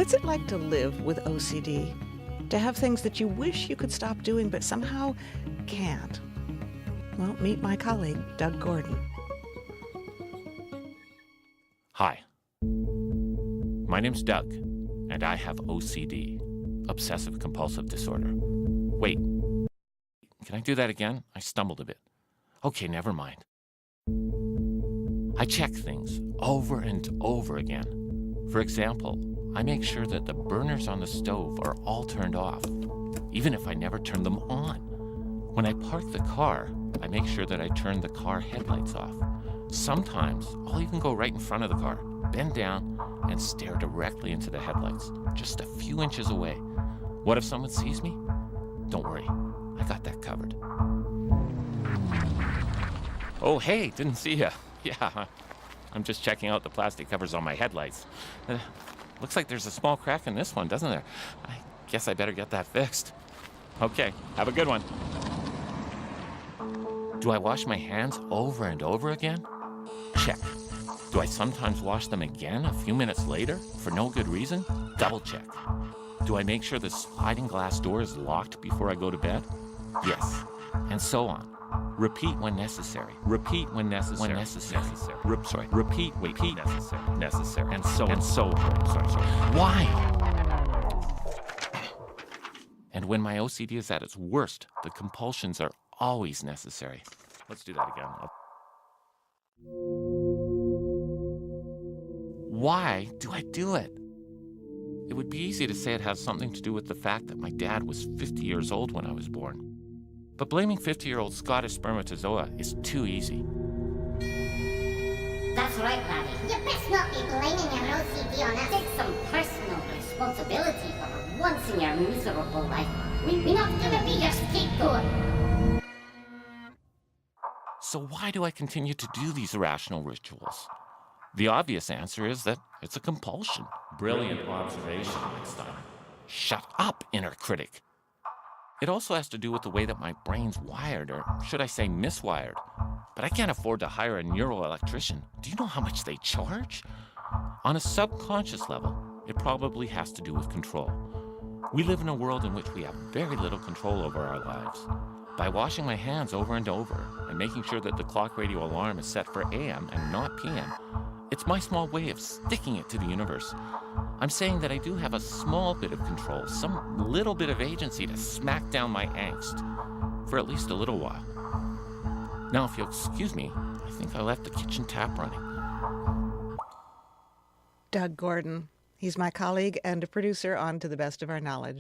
What's it like to live with OCD? To have things that you wish you could stop doing but somehow can't? Well, meet my colleague, Doug Gordon. Hi, my name's Doug, and I have OCD, Obsessive Compulsive Disorder. Wait, can I do that again? I stumbled a bit. Okay, never mind. I check things over and over again. For example, I make sure that the burners on the stove are all turned off, even if I never turn them on. When I park the car, I make sure that I turn the car headlights off. Sometimes I'll even go right in front of the car, bend down, and stare directly into the headlights, just a few inches away. What if someone sees me? Don't worry, I got that covered. Oh, hey, didn't see ya. Yeah, I'm just checking out the plastic covers on my headlights. Looks like there's a small crack in this one, doesn't there? I guess I better get that fixed. Okay, have a good one. Do I wash my hands over and over again? Check. Do I sometimes wash them again a few minutes later for no good reason? Double check. Do I make sure the sliding glass door is locked before I go to bed? Yes. And so on. Repeat when necessary. Repeat when necessary. When necessary. Repeat. Necessary. Necessary. And so on. And so on. Sorry. Why? And when my OCD is at its worst, the compulsions are always necessary. Let's do that again. Why do I do it? It would be easy to say it has something to do with the fact that my dad was 50 years old when I was born. But blaming 50-year-old Scottish spermatozoa is too easy. That's right, laddie. You best not be blaming your OCD on us. Take some personal responsibility for once in your miserable life. We're not gonna be your scapegoat. So why do I continue to do these irrational rituals? The obvious answer is that it's a compulsion. Brilliant observation, Einstein. Shut up, inner critic. It also has to do with the way that my brain's wired, or should I say miswired. But I can't afford to hire a neuroelectrician. Do you know how much they charge? On a subconscious level, it probably has to do with control. We live in a world in which we have very little control over our lives. By washing my hands over and over and making sure that the clock radio alarm is set for AM and not PM, it's my small way of sticking it to the universe. I'm saying that I do have a small bit of control, some little bit of agency to smack down my angst, for at least a little while. Now, if you'll excuse me, I think I left the kitchen tap running. Doug Gordon. He's my colleague and a producer on To the Best of Our Knowledge.